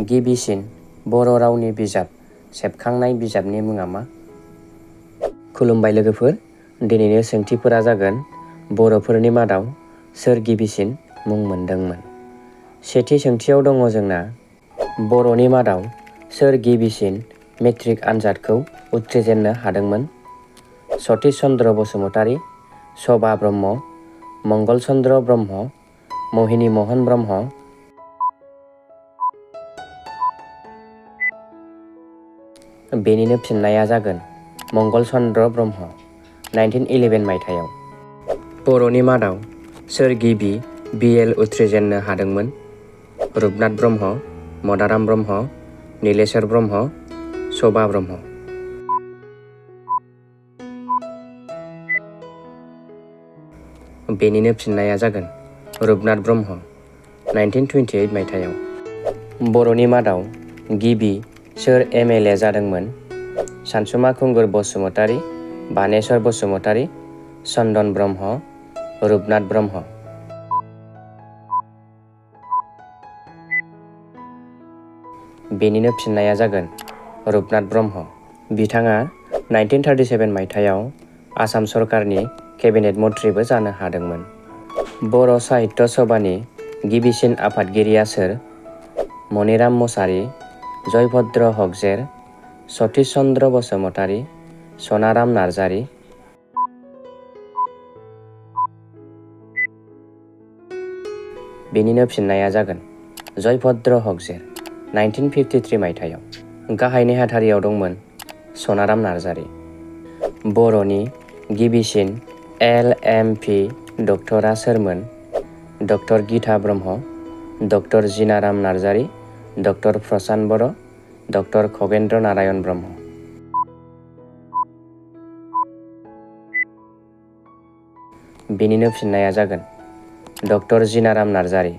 गिबिसिन बर' रावनि बिजाब सेबखांनाय बिजाबनि मुङा मा? खुलुमबाय लोगोफोर, दिनैनि सोंथिफोरा जागोन बर'फोरनि मादाव सोर गिबिसिन मुं मोनदोंमोन? सेथि सोंथियाव दङ जोंना बर'नि मादाव सोर गिबिसिन मेट्रिक आनजादखौ उथ्रिजेननो हादोंमोन? सतीश चन्द्र बसुमतारी, सभा ब्रह्म, मंगल चन्द्र ब्रह्म, महिनी महन ब्रह्म, बेनिनो फिननाया जागोन मंगल चन्द्र ब्रह्म 1911 मायथाइयाव। बर'नि मादाव सोर गिबि BL उथ्रिजेननो हादोंमोन? रुपनाथ ब्रह्म, मदाराम ब्रह्म, नीलेश्वर ब्रह्म, सभा ब्रह्म। बेनिनो फिननाया जागोन रुपनाथ ब्रह्म 1928 मायथाइयाव। बर'नि मादाव गिबि सोर MLA जादोंमोन? सानसुमा खुंगुर बसुमतारी, बानेश्वर बसुमतारी, चन्दन ब्रह्म, रुपनाथ ब्रह्म। बेनिनो फिननाया जागोन रुपनाथ ब्रह्म। बिथाङा 1937 मायथाइयाव आसाम सरकारनि केबिनेट मन्थ्रिबो जानो हादोंमोन। बर' साहित्य सभानि गिबिसिन आफादगिरिया सोर? मनिराम मसारि, जयभद्र हकजेर, सतीश चन्द्र बसुमतारी, सनाराम नार्जारी। बेनिनो फिननाया जागोन जयभद्र हकजेर 1953 मायथाइयाव। गाहाय नेहाथारियाव दंमोन सनाराम नार्जारी। बर'नि गिबिसिन LM.P. डक्टरा सोरमोन? Doctor Geeta Brahma, doctor Jinaram Narzary, doctor Prashant Boro', doctor Khagendra Narayan Brahma. बेनिनो फिननाया जागोन डक्टर जिनाराम नार्जारी।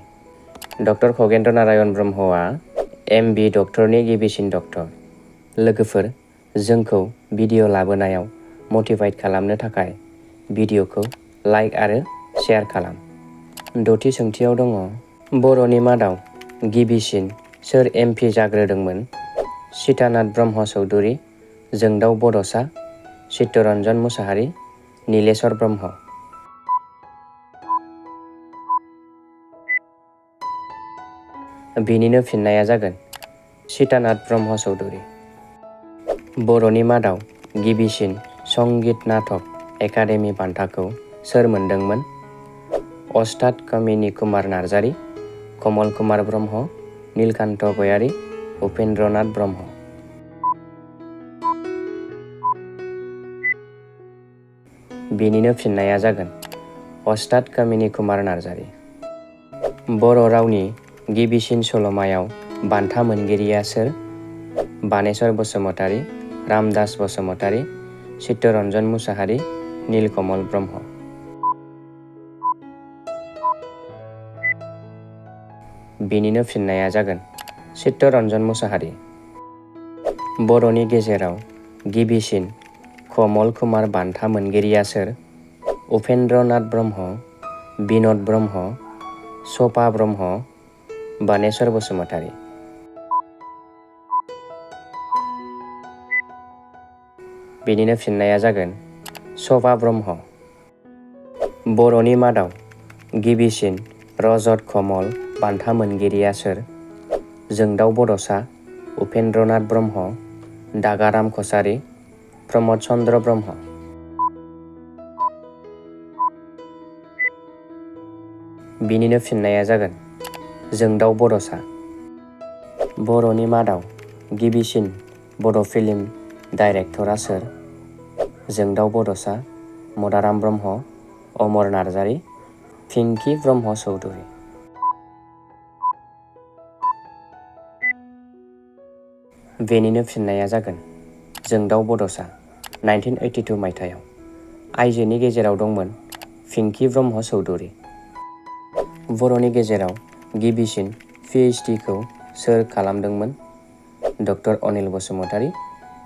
डक्टर खगेन्द्र नारायण ब्रह्मआ MB डक्टरनि गिबिसिन डक्टर। लोगोफोर, जोंखौ भिडिअ लाबोनायाव मटिभेट खालामनो थाखाय भिडिअखौ लाइक आरो शेयार खालाम। दथि सोंथियाव दङ बर'नि मादाव गिबिसिन सोर MP जाग्रोदोंमोन? सीतानाथ ब्रह्म चौधुरी, जोंदाव बड'सा, चित्तरन्जन मुसाहारि, नीलेश्वर ब्रह्म। बेनिनो फिननाया जागोन सीतानाथ ब्रह्म चौधुरी। बर'नि मादाव गिबिसिन संगीत नाटक एकाडेमि बान्थाखौ सोर मोनदोंमोन? अस्ताद कामिनी कुमार नार्जारी, कमल कुमार ब्रह्म, नीलकान्त गयारी, उपेन्द्रनाथ ब्रह्म। बेनिनो फिननाया जागोन अस्ताद कामिनी कुमार नार्जारी। बर' रावनि गिबिसिन सल'मायाव बान्था मोनगिरिया सोर? बानेश्वर बसुमतारी, रामदास बसुमतारी, चित्तरन्जन मुसाहारि, नीलकमल ब्रह्म। बेनिनो फिननाया जागोन चित्तरन्जन मुसाहारि। बर'नि गेजेराव गिबिसिन कमल कुमार बान्था मोनगिरिया सोर? उपेन्द्रनाथ ब्रह्म, बिन'द ब्रह्म, सभा ब्रह्म, बानेश्वर बसुमतारी। बेनिनो फिननाया जागोन सभा ब्रह्म। बर'नि मादाव गिबिसिन रजत कमल बान्था मोनगिरिया सोर? जोंदाव बड'सा, उपेन्द्रनाथ ब्रह्म, दागाराम कछारी, प्रमद चन्द्र ब्रह्म। बिनिनो फिननाया जागोन जोंदाव बड'सा। बर'नि मादाव गिबिसिन बड' फिल्म डाइरेक्टरा सोर? जोंदाव बड'सा, मदाराम ब्रह्म, अमर नार्जारी, पिंकी ब्रह्म चौधुरी। बेनिनो फिननाया जागोन जोंदाव बड'सा 1982 मायथाइयाव। आइजोनि गेजेराव दंमोन पिंकी ब्रह्म चौधुरी। बर'नि गेजेराव गिबिसिन PhD खौ सोर खालामदोंमोन? डक्टर अनिल बसुमतारी,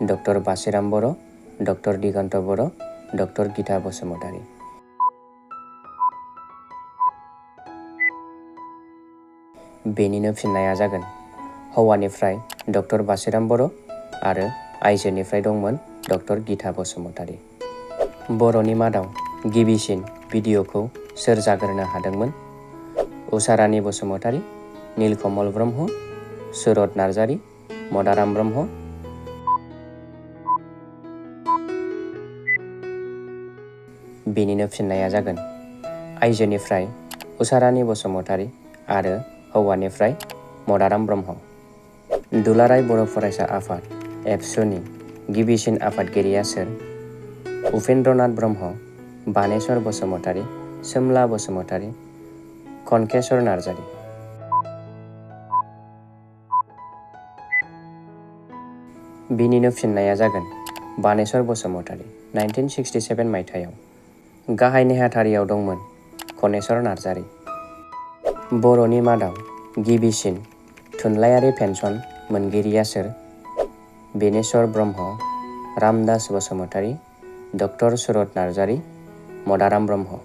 डक्टर बासिराम बर', डक्टर दिगन्त बर', डक्टर गीता बसुमतारी। बेनिनो फिननाया जागोन हौवानिफ्राय डक्टर बासिराम बर' आरो आइजोनिफ्राय दंमोन डक्टर गिता बसुमतारी। बर'नि मादाव गिबिसिन भिडिअ'खौ सोर जाग्रोनो हादोंमोन? उषारानी बसुमतारी, नीलकमल ब्रह्म, सुरत नार्जारी, मदाराम ब्रह्म। बेनिनो फिननाया जागोन आइजोनिफ्राय उषारानी बसुमतारी आरो हौवानिफ्राय मदाराम ब्रह्म। दुलाराय बर' फरायसा आफाद एबसुनि गिबिसिन आफादगिरिया सोर? उपेन्द्रनाथ ब्रह्म, बानेश्वर बसुमतारी, सोमला बसुमतारी, कनकेश्वर नार्जारी। बिनिनो फिननाया जागोन बानेश्वर बसुमतारी। 1967 मायथाइयाव गाहाय नेहाथारियाव दंमोन कनेश्वर नार्जारी। बर'नि मादाव गिबिसिन थुनलाइयारि पेन्सन मोनगिरिया सोर? बेनेश्वर ब्रह्म, रामदास बसुमतारी, डक्टर सुरत नार्जारी, मदाराम ब्रह्म।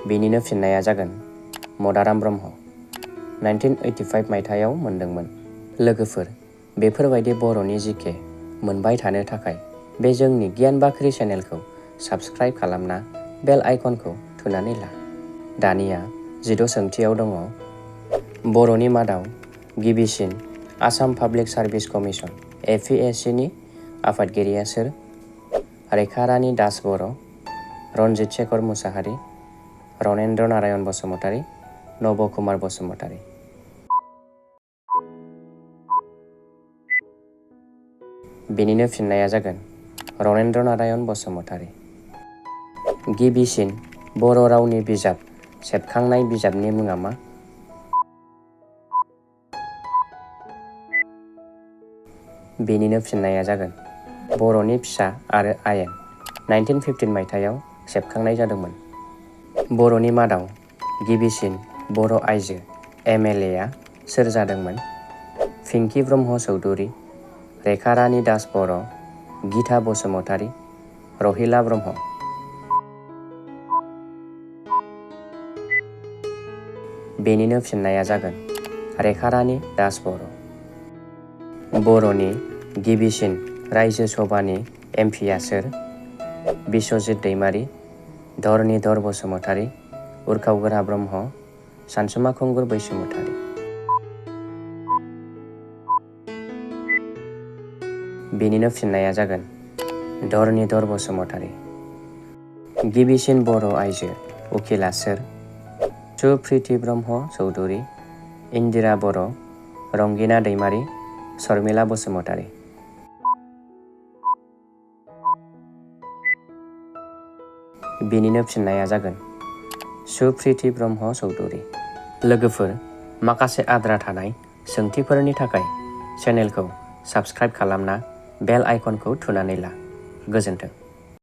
बिनिनो फिननाया जागोन मदाराम ब्रह्म। 1985 मायथाइयाव मोनदोंमोन। लोगोफोर, बेफोरबायदि बर'नि जिके मोनबाय थानो थाखाय बे जोंनि गियान बाख्रि चेनेलखौ साबस्क्राइब खालामना बेल आइकनखौ थुनानै ला। दानिया 10 सोंथियाव दङ। बर'नि मादाव गिबिसिन Assam public service commission APSC नि आफादगिरिया सोर? रेखारानी दास बर', रन्जित शेखर मुसाहारि, रनेन्द्र नारायण बसुमतारी, नब कुमार बसुमतारी। बेनिनो फिननाया जागोन रनेन्द्र नारायण बसुमतारी। गिबिसिन बर' रावनि बिजाब सेबखांनाय बिजाबनि मुङा मा? बेनिनो फिननाया जागोन बर'नि फिसा आरो आयेन। 1915 मायथाइयाव सेबखांनाय जादोंमोन। बर'नि मादाव गिबिसिन बर' आइजो MLA आ सोर जादोंमोन? पिंकी ब्रह्म चौधुरी, रेखारानी दास बर', गिता बसुमतारी, रहिला ब्रह्म। बेनिनो फिननाया जागोन रेखारानी दास बर'। बर'नि गिबिसिन रायजो सभानि MP आ सोर? बिश्वजित दैमारी, धरनीधर बसुमतारी, उर्खावगोरा ब्रह्म, सानसुमा खुंगुर बैसोमुतिरि। बेनिनो फिननाया जागोन धरनीधर बसुमतारी। गिबिसिन बर' आइजो उखिला सोर? सुप्रिति ब्रह्म चौधुरी, इन्दिरा बर', रंगिना दैमारी, शर्मिला बसुमतारी। बेनिनो फिननाया जागोन सुप्रिति ब्रह्म चौधुरी। लोगोफोर, माखासे आद्रा थानाय सोंथिफोरनि थाखाय चेनेलखौ साबस्क्राइब खालामना बेल आइकनखौ थुनानै ला। गोजोन्थों।